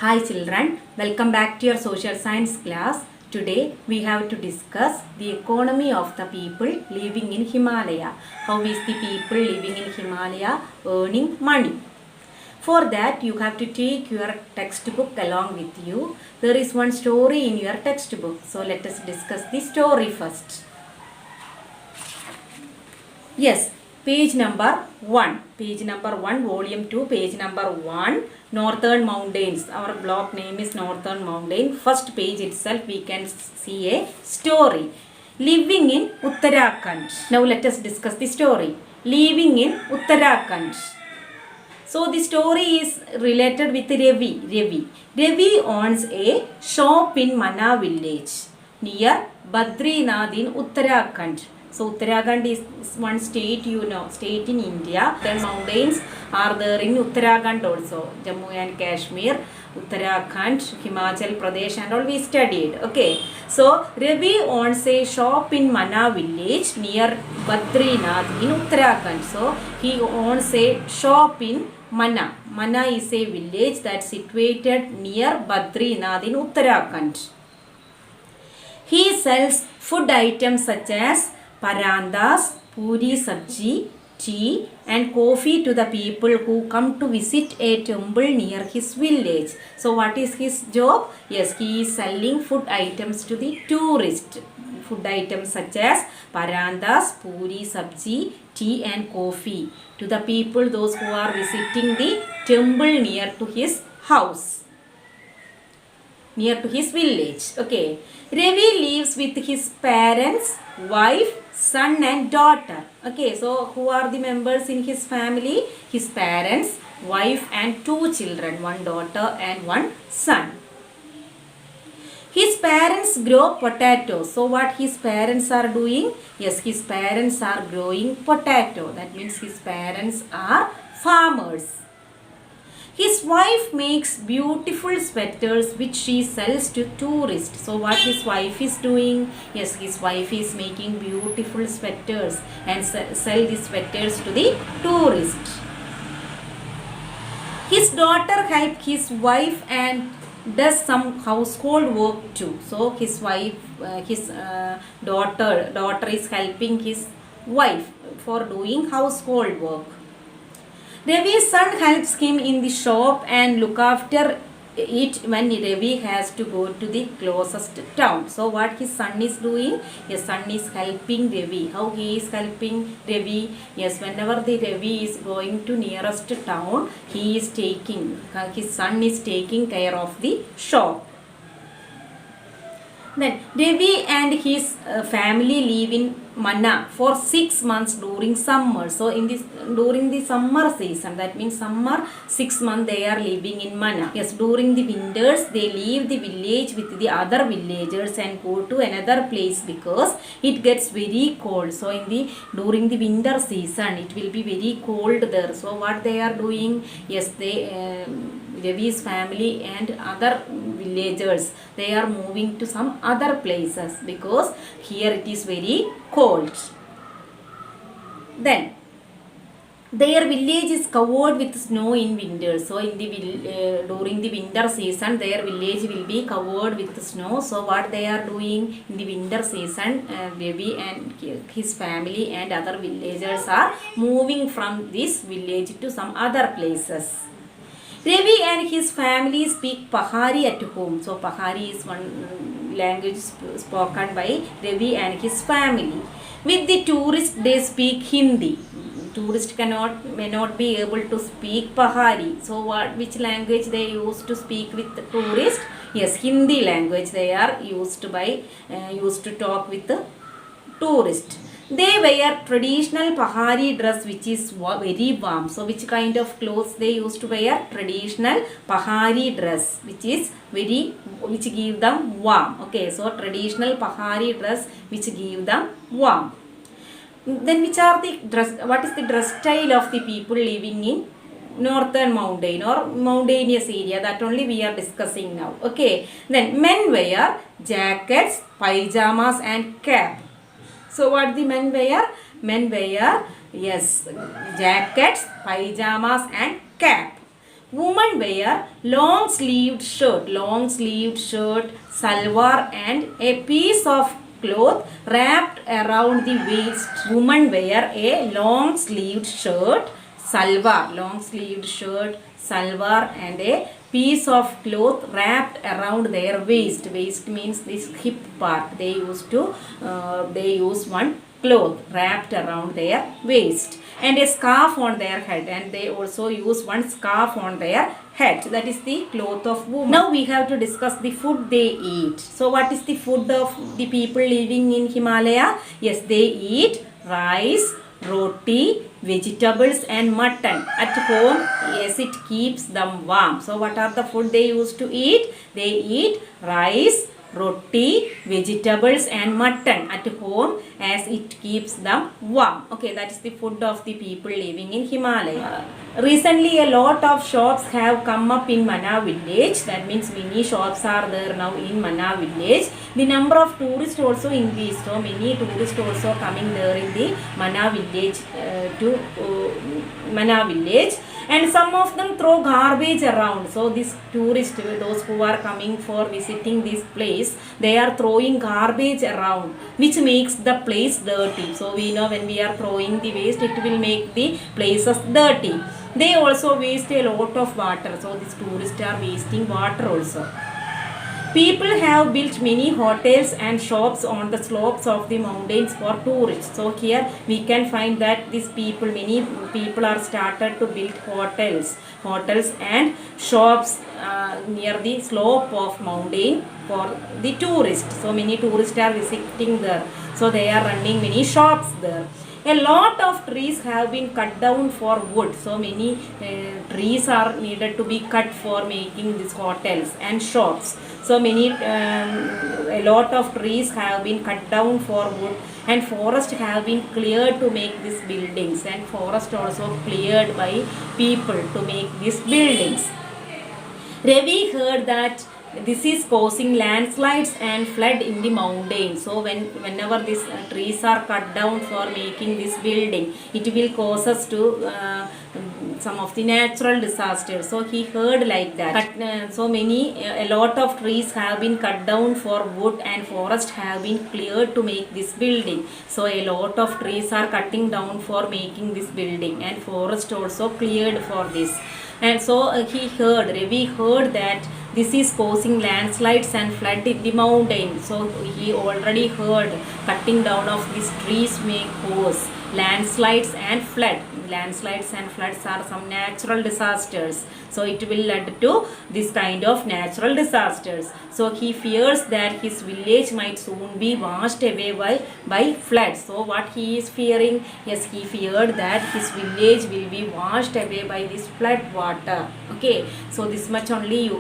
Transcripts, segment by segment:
Hi children, welcome back to your social science class. Today we have to discuss the economy of the people living in Himalaya. How is the people living in Himalaya earning money? For that you have to take your textbook along with you. There is one story in your textbook. So let us discuss the story first. Yes, page number 1. Page number 1, volume 2, page number 1. Northern Mountains. Our block name is Northern Mountain. First page itself we can see a story. Living in Uttarakhand. Now let us discuss the story. Living in Uttarakhand. So the story is related with Ravi. Ravi owns a shop in Mana village near Badrinath in Uttarakhand. So Uttarakhand is one state, state in India. The mountains are there in Uttarakhand also. Jammu and Kashmir, Uttarakhand, Himachal Pradesh and all we studied. Okay. So Ravi owns a shop in Mana village near Badrinath in Uttarakhand. So he owns a shop in Mana. Mana is a village that's situated near Badrinath in Uttarakhand. He sells food items such as parandas, puri sabji, tea and coffee to the people who come to visit a temple near his village. So what is his job? Yes, he is selling food items to the tourists. Food items such as parandas, puri sabji, tea and coffee to the people, those who are visiting the temple near to his house, near to his village. Okay. Ravi lives with his parents, wife, son and daughter. Okay, so who are the members in his family? His parents, wife and 2 children, 1 daughter and 1 son. His parents grow potatoes. So what his parents are doing? Yes, his parents are growing potato. That means his parents are farmers. His wife makes beautiful sweaters which she sells to tourists. So what his wife is doing? Yes, his wife is making beautiful sweaters and sell these sweaters to the tourists. His daughter helps his wife and does some household work too. So his wife, daughter is helping his wife for doing household work. Ravi's son helps him in the shop and look after it when Ravi has to go to the closest town. So what his son is doing? His son is helping Ravi. How he is helping Ravi? Yes, whenever the Ravi is going to nearest town, his son is taking care of the shop. Then Ravi and his family live in Mana for 6 months during summer. So during the summer season, that means summer 6 months they are living in Mana. Yes, during the winters they leave the village with the other villagers and go to another place because it gets very cold. So during the winter season it will be very cold there. So what they are doing? Yes, Ravi's family and other villagers, they are moving to some other places because here it is very cold. Then their village is covered with snow in winter. So during the winter season their village will be covered with snow. So what they are doing in the winter season, Ravi and his family and other villagers are moving from this village to some other places. Ravi and his family speak Pahari at home. So Pahari is one language spoken by Ravi and his family. With the tourists they speak Hindi. Tourists may not be able to speak Pahari. So which language they use to speak with the tourists? Yes, Hindi language they are used to talk with the tourists. They wear traditional Pahari dress which is very warm. So which kind of clothes they used to wear? Traditional Pahari dress which give them warm. Okay, so traditional Pahari dress which give them warm. Then what is the dress style of the people living in Northern Mountain or mountainous area? That only we are discussing now. Okay, then men wear jackets, pyjamas and cap. So what the men wear? Men wear, yes, jackets, pyjamas and cap. Women wear long sleeved shirt, salwar and a piece of cloth wrapped around the waist. Women wear a long sleeved shirt, salwar and a piece of cloth wrapped around their waist. Waist means this hip part. They use one cloth wrapped around their waist and a scarf on their head, and they also use one scarf on their head. That is the cloth of women. Now we have to discuss the food they eat. So what is the food of the people living in Himalaya? Yes, they eat rice, roti, vegetables and mutton. At home, yes, it keeps them warm. So what are the food they used to eat? They eat rice, roti, vegetables and mutton at home as it keeps them warm. Okay, that is the food of the people living in Himalaya. Recently, a lot of shops have come up in Mana village. That means many shops are there now in Mana village. The number of tourists also increased. So many tourists also coming there in the Mana village Mana village. And some of them throw garbage around. So these tourists, those who are coming for visiting this place, they are throwing garbage around, which makes the place dirty. So we know when we are throwing the waste, it will make the places dirty. They also waste a lot of water. So these tourists are wasting water also. People have built many hotels and shops on the slopes of the mountains for tourists. So here we can find that many people are started to build hotels and shops near the slope of mountain for the tourists. So many tourists are visiting there. So they are running many shops there. A lot of trees have been cut down for wood. So many trees are needed to be cut for making these hotels and shops. So a lot of trees have been cut down for wood, and forests have been cleared to make these buildings, and forest also cleared by people to make these buildings. Ravi heard that this is causing landslides and flood in the mountains. So whenever these trees are cut down for making this building, it will cause us to some of the natural disasters. So he heard like that. A lot of trees have been cut down for wood, and forests have been cleared to make this building. So a lot of trees are cutting down for making this building, and forest also cleared for this. And so Ravi heard that this is causing landslides and flood in the mountain. So he already heard cutting down of these trees may cause landslides and flood. Landslides and floods are some natural disasters. So it will lead to this kind of natural disasters. So he fears that his village might soon be washed away by floods. So what he is fearing? Yes, he feared that his village will be washed away by this flood water. Okay, so this much only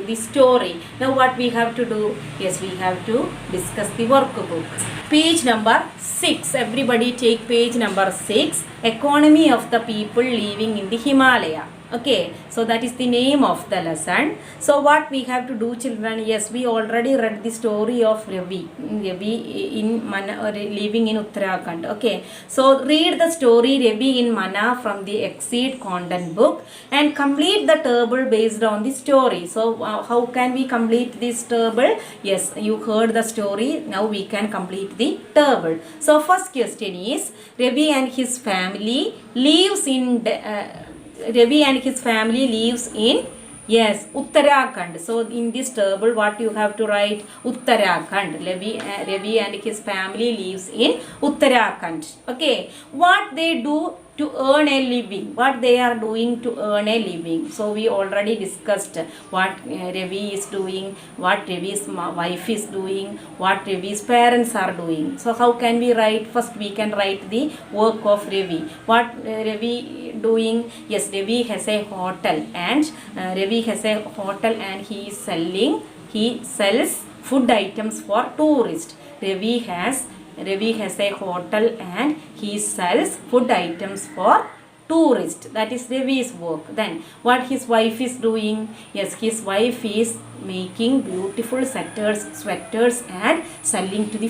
this story. Now what we have to do? Yes, we have to discuss the workbook. Page number 6. Everybody take page number 6. Economy of the people living in the Himalaya. Okay, so that is the name of the lesson. So what we have to do, children? Yes, we already read the story of Ravi living in Uttarakhand. Okay, so read the story Ravi in Mana from the XSEED content book and complete the table based on the story. So how can we complete this table? Yes, you heard the story. Now we can complete the table. So first question is, Ravi and his family lives in yes, Uttarakhand. So in this table, what you have to write? Uttarakhand. Ravi and his family lives in Uttarakhand. Okay. What they do to earn a living? What they are doing to earn a living? So we already discussed what Ravi is doing, what Ravi's wife is doing, what Ravi's parents are doing. So how can we write? First we can write the work of Ravi. What Ravi doing? Yes, Ravi has a hotel, and he sells food items for tourists. Ravi has a hotel and he sells food items for tourists. That is Ravi's work. Then what his wife is doing? Yes, his wife is making beautiful sweaters and selling to the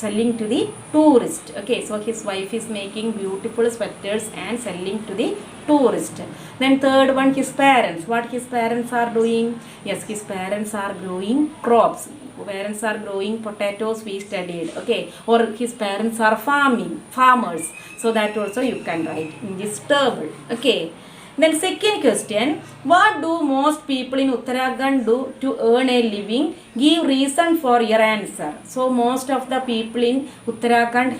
selling to the tourist. Okay, so his wife is making beautiful sweaters and selling to the tourist. Then third one, his parents. What his parents are doing? Yes, his parents are growing crops. Parents are growing potatoes, we studied. Okay, or his parents are farmers. So that also you can write in this table. Okay. Then second question, what do most people in Uttarakhand do to earn a living? Give reason for your answer. So most of the people in Uttarakhand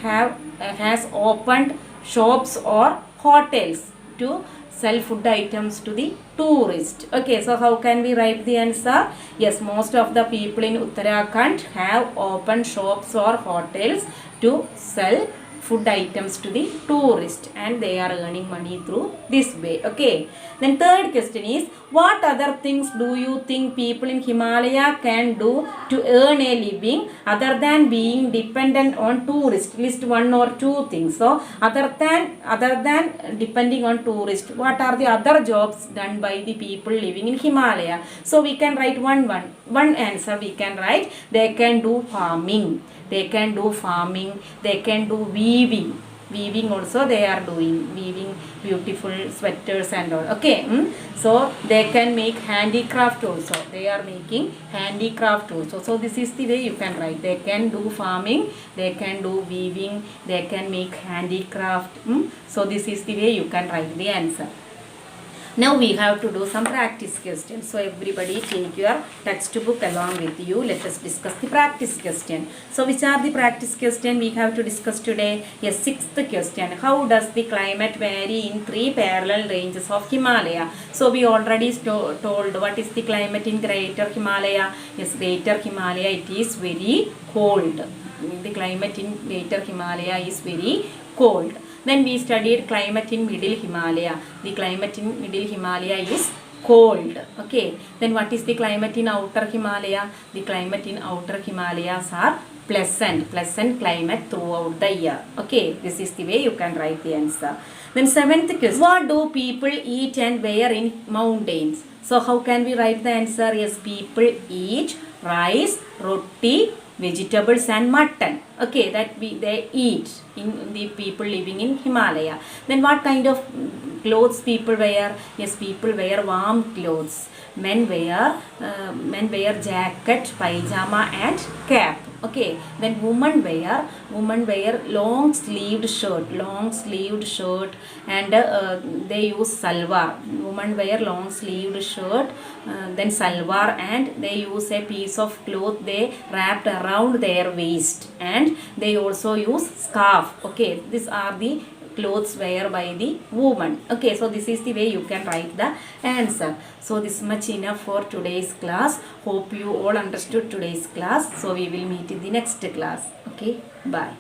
has opened shops or hotels to sell food items to the tourist. Okay, so how can we write the answer? Yes, most of the people in Uttarakhand have opened shops or hotels to sell food items to the tourist, and they are earning money through this way. Okay, then third question is, what other things do you think people in Himalaya can do to earn a living other than being dependent on tourists? List one or two things. So other than depending on tourists, what are the other jobs done by the people living in Himalaya? So we can write one answer. We can write, they can do farming, they can do farming, they can do weaving also they are doing, weaving beautiful sweaters and all. Okay, so they can make handicraft also, they are making handicraft also. So this is the way you can write, they can do farming, they can do weaving, they can make handicraft. So this is the way you can write the answer. Now we have to do some practice questions. So everybody take your textbook along with you. Let us discuss the practice question. So which are the practice question we have to discuss today? Yes, sixth question. How does the climate vary in 3 parallel ranges of Himalaya? So we already told what is the climate in Greater Himalaya. Yes, Greater Himalaya, it is very cold. The climate in Greater Himalaya is very cold. Then we studied climate in Middle Himalaya. The climate in Middle Himalaya is cold. Okay. Then what is the climate in Outer Himalaya? The climate in Outer Himalayas are pleasant climate throughout the year. Okay. This is the way you can write the answer. Then seventh question, what do people eat and wear in mountains? So how can we write the answer? Yes, people eat rice, roti, vegetables and mutton. Okay, that they eat in the people living in Himalaya. Then what kind of clothes people wear? Yes, people wear warm clothes. Men wear jacket, pajama and cap. Okay, then women wear long sleeved shirt and they use salwar. Women wear long sleeved shirt, then salwar, and they use a piece of cloth they wrapped around their waist, and they also use scarf. Okay, these are the clothes wear by the woman. Okay, so this is the way you can write the answer. So this much enough for today's class. Hope you all understood today's class. So we will meet in the next class. Okay, bye.